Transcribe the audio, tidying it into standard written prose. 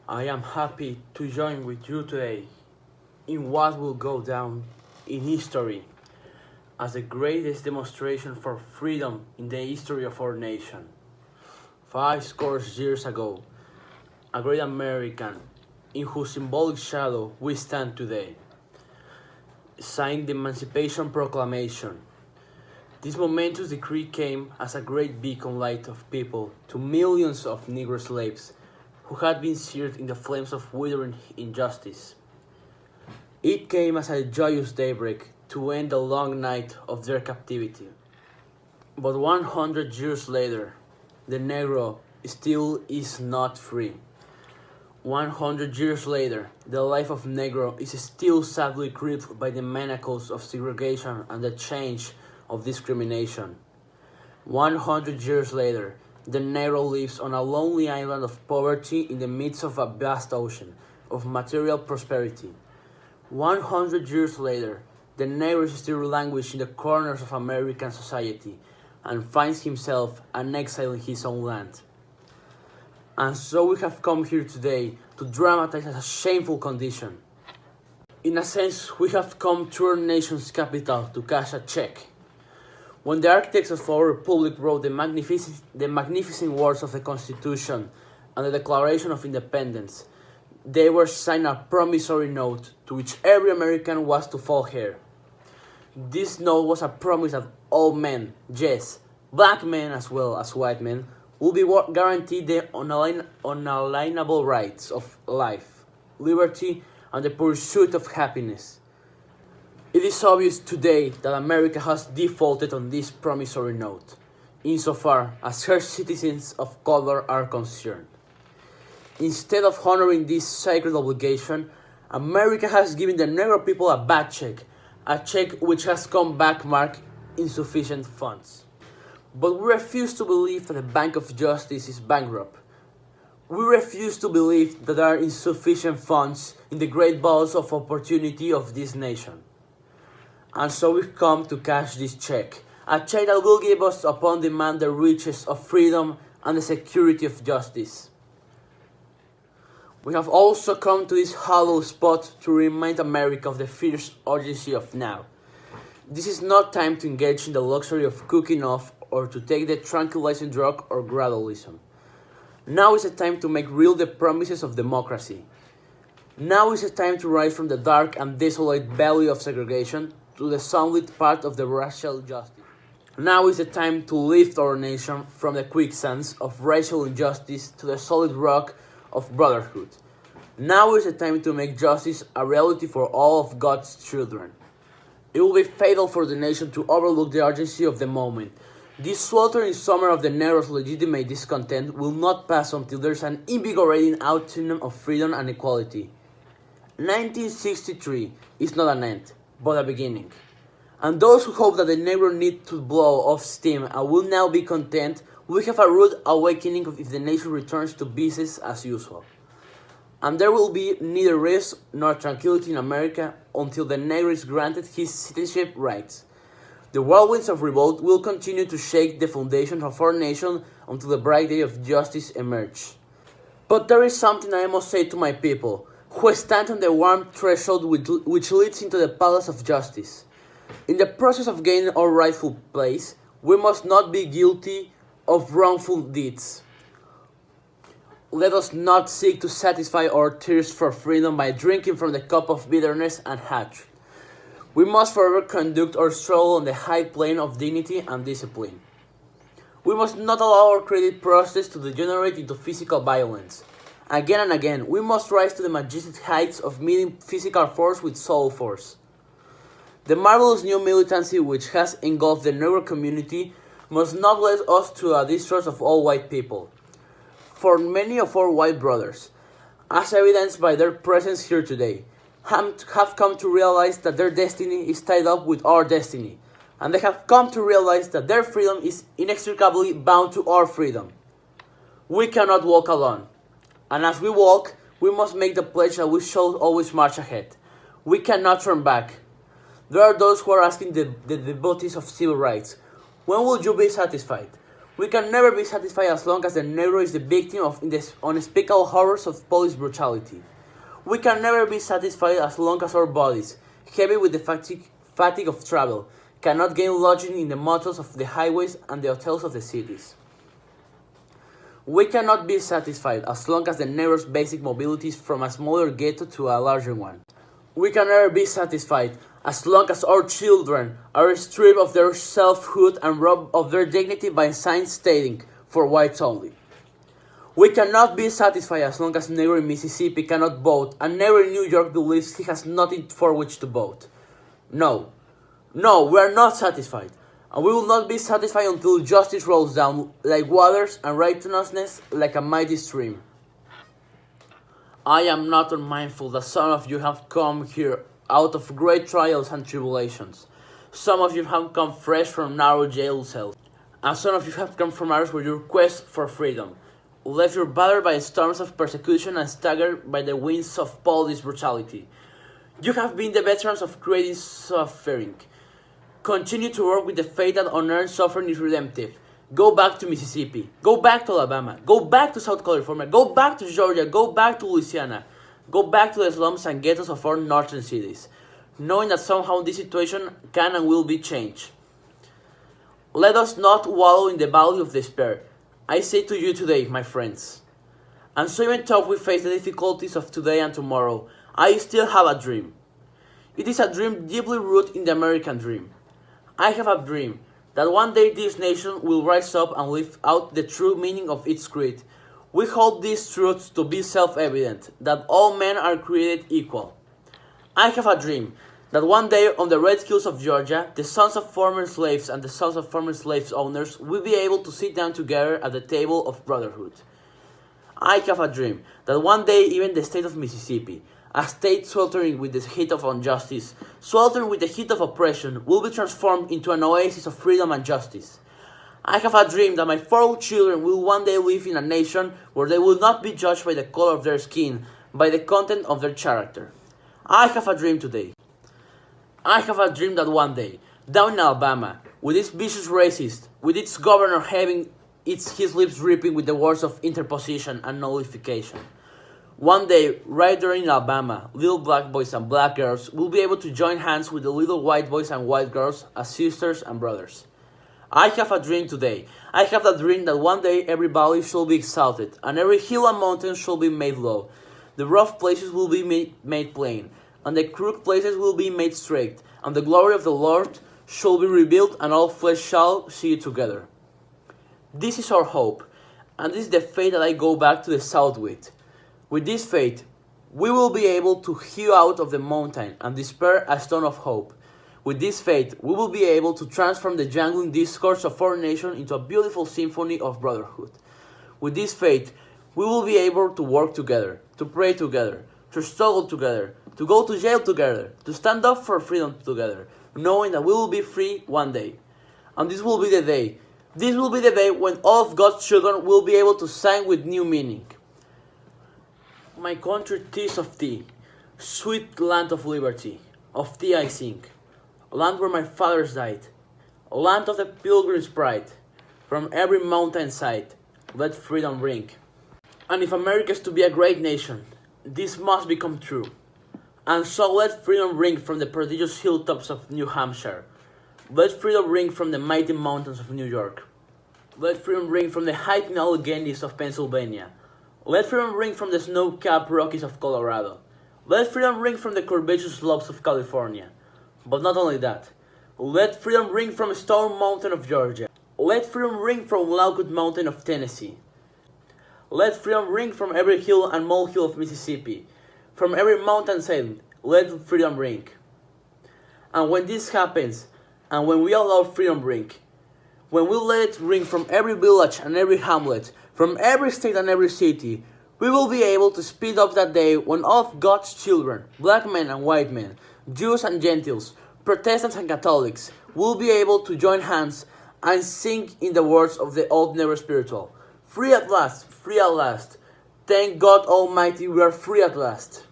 I am happy to join with you today in what will go down in history as the greatest demonstration for freedom in the history of our nation. 50 years ago, a great American, in whose symbolic shadow we stand today, signed the Emancipation Proclamation. This momentous decree came as a great beacon light of people to millions of Negro slaves who had been seared in the flames of withering injustice. It came as a joyous daybreak to end the long night of their captivity. But 100 years later, the Negro still is not free. 100 years later, the life of Negro is still sadly gripped by the manacles of segregation and the chains of discrimination. 100 years later, the Negro lives on a lonely island of poverty in the midst of a vast ocean of material prosperity. 100 years later, the Negro is still languishing in the corners of American society and finds himself an exile in his own land. And so we have come here today to dramatize a shameful condition. In a sense, we have come to our nation's capital to cash a check. When the architects of our republic wrote the magnificent words of the Constitution and the Declaration of Independence, they were signing a promissory note to which every American was to fall here. This note was a promise that all men, yes, black men as well as white men, will be guaranteed the unalienable rights of life, liberty, and the pursuit of happiness. It is obvious today that America has defaulted on this promissory note, insofar as her citizens of color are concerned. Instead of honoring this sacred obligation, America has given the Negro people a bad check, a check which has come back marked insufficient funds. But we refuse to believe that the Bank of Justice is bankrupt. We refuse to believe that there are insufficient funds in the great vaults of opportunity of this nation. And so we come to cash this check, a check that will give us upon demand the riches of freedom and the security of justice. We have also come to this hollow spot to remind America of the fierce urgency of now. This is not time to engage in the luxury of cooking off or to take the tranquilizing drug or gradualism. Now is the time to make real the promises of democracy. Now is the time to rise from the dark and desolate valley of segregation to the sunlit path of the racial justice. Now is the time to lift our nation from the quicksands of racial injustice to the solid rock of brotherhood. Now is the time to make justice a reality for all of God's children. It will be fatal for the nation to overlook the urgency of the moment. This sweltering summer of the Negro's legitimate discontent will not pass until there is an invigorating autumn of freedom and equality. 1963 is not an end, but a beginning. And those who hope that the Negro need to blow off steam and will now be content will have a rude awakening if the nation returns to business as usual. And there will be neither rest nor tranquility in America until the Negro is granted his citizenship rights. The whirlwinds of revolt will continue to shake the foundations of our nation until the bright day of justice emerges. But there is something I must say to my people, who stand on the warm threshold which leads into the palace of justice. In the process of gaining our rightful place, we must not be guilty of wrongful deeds. Let us not seek to satisfy our thirst for freedom by drinking from the cup of bitterness and hatred. We must forever conduct our struggle on the high plane of dignity and discipline. We must not allow our creative process to degenerate into physical violence. Again and again, we must rise to the majestic heights of meeting physical force with soul force. The marvelous new militancy which has engulfed the Negro community must not lead us to a distrust of all white people. For many of our white brothers, as evidenced by their presence here today, have come to realize that their destiny is tied up with our destiny, and they have come to realize that their freedom is inextricably bound to our freedom. We cannot walk alone, and as we walk, we must make the pledge that we shall always march ahead. We cannot turn back. There are those who are asking the devotees of civil rights, when will you be satisfied? We can never be satisfied as long as the Negro is the victim of the unspeakable horrors of police brutality. We can never be satisfied as long as our bodies, heavy with the fatigue of travel, cannot gain lodging in the motels of the highways and the hotels of the cities. We cannot be satisfied as long as the Negro's basic mobility is from a smaller ghetto to a larger one. We can never be satisfied as long as our children are stripped of their selfhood and robbed of their dignity by signs stating, "For whites only." We cannot be satisfied as long as Negro in Mississippi cannot vote and Negro in New York believes he has nothing for which to vote. No, we are not satisfied, and we will not be satisfied until justice rolls down like waters and righteousness like a mighty stream. I am not unmindful that some of you have come here out of great trials and tribulations. Some of you have come fresh from narrow jail cells, and some of you have come from areas where your quest for freedom left you battered by storms of persecution and staggered by the winds of police brutality. You have been the veterans of creating suffering. Continue to work with the faith that unearned suffering is redemptive. Go back to Mississippi. Go back to Alabama. Go back to South California. Go back to Georgia. Go back to Louisiana. Go back to the slums and ghettos of our northern cities, knowing that somehow this situation can and will be changed. Let us not wallow in the valley of despair. I say to you today, my friends, and so even though we face the difficulties of today and tomorrow, I still have a dream. It is a dream deeply rooted in the American dream. I have a dream that one day this nation will rise up and live out the true meaning of its creed. We hold these truths to be self-evident, that all men are created equal. I have a dream that one day on the red hills of Georgia, the sons of former slaves and the sons of former slaves owners will be able to sit down together at the table of brotherhood. I have a dream that one day even the state of Mississippi, a state sweltering with the heat of injustice, sweltering with the heat of oppression, will be transformed into an oasis of freedom and justice. I have a dream that my 4 children will one day live in a nation where they will not be judged by the color of their skin, by the content of their character. I have a dream today. I have a dream that one day, down in Alabama, with its vicious racist, with its governor having his lips dripping with the words of interposition and nullification, one day, right there in Alabama, little black boys and black girls will be able to join hands with the little white boys and white girls as sisters and brothers. I have a dream today. I have a dream that one day every valley shall be exalted, and every hill and mountain shall be made low. The rough places will be made plain, and the crooked places will be made straight, and the glory of the Lord shall be revealed, and all flesh shall see it together. This is our hope, and this is the faith that I go back to the south with. With this faith, we will be able to hew out of the mountain and despair a stone of hope. With this faith, we will be able to transform the jangling discourse of our nation into a beautiful symphony of brotherhood. With this faith, we will be able to work together, to pray together, to struggle together, to go to jail together, to stand up for freedom together, knowing that we will be free one day. And this will be the day. This will be the day when all of God's children will be able to sing with new meaning. My country, 'tis of thee, sweet land of liberty, of thee I sing. Land where my fathers died, land of the pilgrim's pride. From every mountain side, let freedom ring. And if America is to be a great nation, this must become true. And so let freedom ring from the prodigious hilltops of New Hampshire. Let freedom ring from the mighty mountains of New York. Let freedom ring from the hiking Alleghenies of Pennsylvania. Let freedom ring from the snow-capped Rockies of Colorado. Let freedom ring from the curvaceous slopes of California. But not only that, let freedom ring from Stone Mountain of Georgia. Let freedom ring from Lookout Mountain of Tennessee. Let freedom ring from every hill and molehill of Mississippi. From every mountainside, let freedom ring. And when this happens, and when we allow freedom ring, when we let it ring from every village and every hamlet, from every state and every city, we will be able to speed up that day when all of God's children, black men and white men, Jews and Gentiles, Protestants and Catholics, will be able to join hands and sing in the words of the old Negro spiritual. Free at last, free at last. Thank God Almighty, we are free at last.